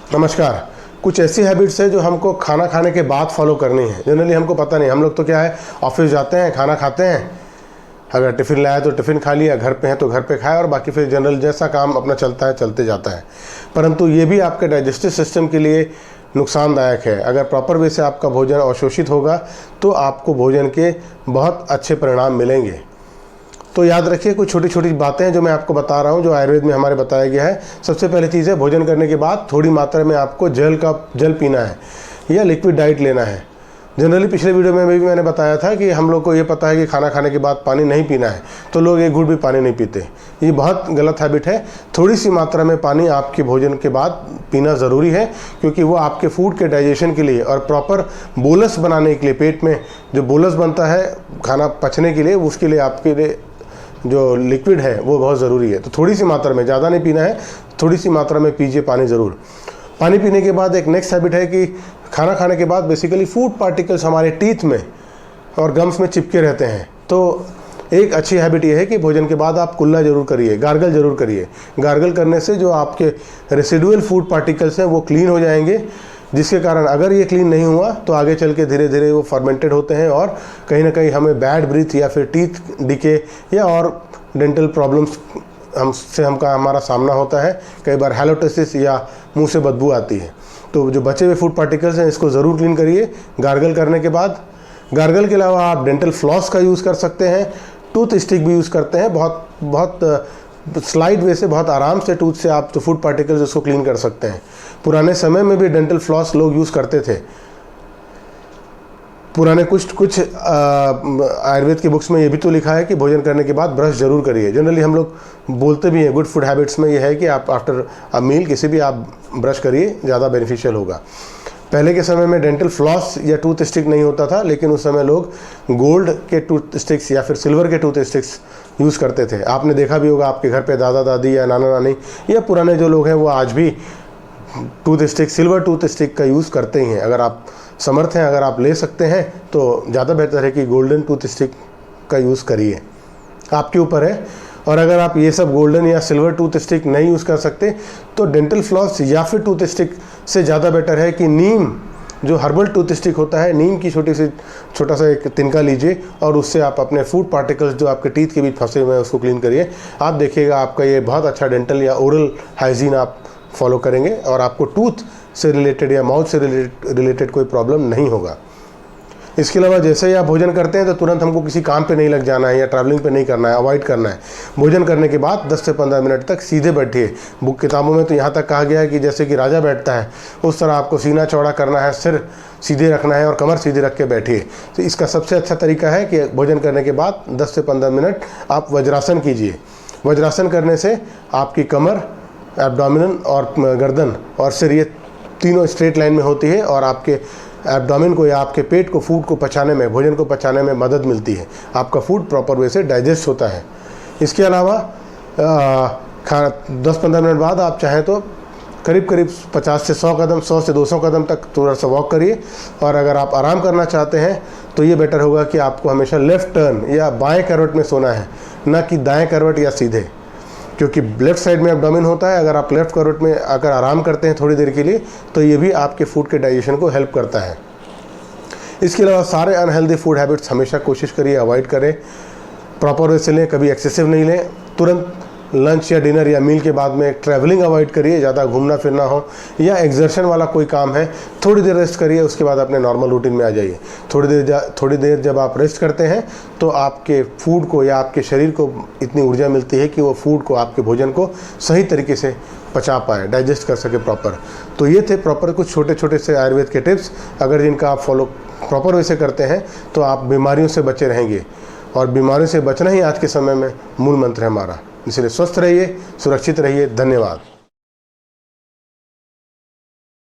नमस्कार। कुछ ऐसी हैबिट्स है जो हमको खाना खाने के बाद फॉलो करनी है। जनरली हमको पता नहीं, हम लोग तो क्या है, ऑफिस जाते हैं, खाना खाते हैं, अगर टिफ़िन लाया तो टिफ़िन खा लिया, घर पे हैं तो घर पे खाया, और बाकी फिर जनरल जैसा काम अपना चलता है चलते जाता है। परंतु ये भी आपके डाइजेस्टिव सिस्टम के लिए नुकसानदायक है। अगर प्रॉपर वे से आपका भोजन अवशोषित होगा तो आपको भोजन के बहुत अच्छे परिणाम मिलेंगे। तो याद रखिए, कुछ छोटी छोटी बातें हैं जो मैं आपको बता रहा हूँ, जो आयुर्वेद में हमारे बताया गया है। सबसे पहली चीज़ है, भोजन करने के बाद थोड़ी मात्रा में आपको जल पीना है या लिक्विड डाइट लेना है। जनरली पिछले वीडियो में भी मैंने बताया था कि हम लोग को ये पता है कि खाना खाने के बाद पानी नहीं पीना है, तो लोग एक घूंट भी पानी नहीं पीते। ये बहुत गलत हैबिट है। थोड़ी सी मात्रा में पानी आपके भोजन के बाद पीना ज़रूरी है, क्योंकि वो आपके फूड के डाइजेशन के लिए और प्रॉपर बोलस बनाने के लिए, पेट में जो बोलस बनता है खाना पचने के लिए, उसके लिए आपके लिए जो लिक्विड है वो बहुत ज़रूरी है। तो थोड़ी सी मात्रा में, ज़्यादा नहीं पीना है, थोड़ी सी मात्रा में पीजिए पानी ज़रूर। पानी पीने के बाद एक नेक्स्ट हैबिट है कि खाना खाने के बाद बेसिकली फूड पार्टिकल्स हमारे टीथ में और गम्स में चिपके रहते हैं। तो एक अच्छी हैबिट ये है कि भोजन के बाद आप कुल्ला ज़रूर करिए, गार्गल ज़रूर करिए। गार्गल करने से जो आपके रेसिडुअल फूड पार्टिकल्स हैं वो क्लीन हो जाएंगे, जिसके कारण अगर ये क्लीन नहीं हुआ तो आगे चल के धीरे धीरे वो फर्मेंटेड होते हैं और कहीं ना कहीं हमें बैड ब्रीथ या फिर टीथ डिके या और डेंटल प्रॉब्लम्स हमारा सामना होता है। कई बार हैलोटेसिस या मुंह से बदबू आती है। तो जो बचे हुए फूड पार्टिकल्स हैं इसको ज़रूर क्लीन करिए गार्गल करने के बाद। गार्गल के अलावा आप डेंटल फ्लॉस का यूज़ कर सकते हैं, टूथ स्टिक भी यूज़ करते हैं। बहुत स्लाइड वे से, बहुत आराम से टूथ से आप जो फूड पार्टिकल्स उसको क्लीन कर सकते हैं। पुराने समय में भी डेंटल फ्लॉस लोग यूज़ करते थे। पुराने कुछ आयुर्वेद की बुक्स में ये भी तो लिखा है कि भोजन करने के बाद ब्रश जरूर करिए। जनरली हम लोग बोलते भी हैं, गुड फूड हैबिट्स में ये है कि आप आफ्टर अ मील किसी भी आप ब्रश करिए, ज़्यादा बेनिफिशियल होगा। पहले के समय में डेंटल फ्लॉस या टूथ स्टिक नहीं होता था, लेकिन उस समय लोग गोल्ड के टूथ स्टिक्स या फिर सिल्वर के टूथ स्टिक्स यूज़ करते थे। आपने देखा भी होगा आपके घर पे दादा दादी या नाना नानी या पुराने जो लोग हैं वो आज भी tooth stick, silver tooth stick का यूज़ करते ही हैं। अगर आप समर्थ हैं, अगर आप ले सकते हैं तो ज़्यादा बेहतर है कि गोल्डन टूथ स्टिक का यूज़ करिए, आपके ऊपर है। और अगर आप ये सब गोल्डन या सिल्वर टूथ स्टिक नहीं यूज़ कर सकते तो डेंटल फ्लॉस या फिर टूथ स्टिक से ज़्यादा बेटर है कि नीम, जो हर्बल टूथ स्टिक होता है, नीम की छोटा सा एक तिनका लीजिए और उससे आप अपने फूड पार्टिकल्स जो आपके टीथ के बीच फंसे हुए हैं उसको क्लीन करिए। आप देखिएगा आपका ये बहुत अच्छा डेंटल या ओरल हाइजीन आप फॉलो करेंगे और आपको टूथ से रिलेटेड या माउथ से रिलेटेड कोई प्रॉब्लम नहीं होगा। इसके अलावा जैसे ही आप भोजन करते हैं तो तुरंत हमको किसी काम पे नहीं लग जाना है या ट्रैवलिंग पे नहीं करना है, अवॉइड करना है। भोजन करने के बाद 10 से 15 मिनट तक सीधे बैठिए। बुक किताबों में तो यहाँ तक कहा गया है कि जैसे कि राजा बैठता है उस तरह आपको सीना चौड़ा करना है, सिर सीधे रखना है और कमर सीधे रख के बैठिए। तो इसका सबसे अच्छा तरीका है कि भोजन करने के बाद 10 से 15 मिनट आप वज्रासन कीजिए। वज्रासन करने से आपकी कमर, एब्डोमिन और गर्दन और सिर, ये तीनों स्ट्रेट लाइन में होती है और आपके एब्डोमिन को या आपके पेट को फूड को पचाने में, भोजन को पचाने में मदद मिलती है। आपका फूड प्रॉपर वे से डाइजेस्ट होता है। इसके अलावा 10-15 मिनट बाद आप चाहें तो करीब 50 से 100 कदम, 100 से 200 कदम तक थोड़ा सा वॉक करिए। और अगर आप आराम करना चाहते हैं तो ये बेटर होगा कि आपको हमेशा लेफ़्ट टर्न या बाएं करवट में सोना है, ना कि दाएं करवट या सीधे, क्योंकि लेफ्ट साइड में एब्डोमिन होता है। अगर आप लेफ्ट करवट में आकर आराम करते हैं थोड़ी देर के लिए तो ये भी आपके फूड के डाइजेशन को हेल्प करता है। इसके अलावा सारे अनहेल्दी फूड हैबिट्स हमेशा कोशिश करिए अवॉइड करें, प्रॉपर वे से लें, कभी एक्सेसिव नहीं लें। तुरंत लंच या डिनर या मील के बाद में ट्रैवलिंग अवॉइड करिए, ज़्यादा घूमना फिरना हो या एक्सर्शन वाला कोई काम है, थोड़ी देर रेस्ट करिए, उसके बाद अपने नॉर्मल रूटीन में आ जाइए। थोड़ी देर जब आप रेस्ट करते हैं तो आपके फूड को या आपके शरीर को इतनी ऊर्जा मिलती है कि वो फूड को, आपके भोजन को सही तरीके से पचा पाए, डाइजेस्ट कर सके प्रॉपर। तो ये थे प्रॉपर कुछ छोटे छोटे से आयुर्वेद के टिप्स। अगर जिनका आप फॉलो प्रॉपर वे से करते हैं तो आप बीमारियों से बचे रहेंगे, और बीमारियों से बचना ही आज के समय में मूल मंत्र है हमारा। इसलिए स्वस्थ रहिए, सुरक्षित रहिए। धन्यवाद।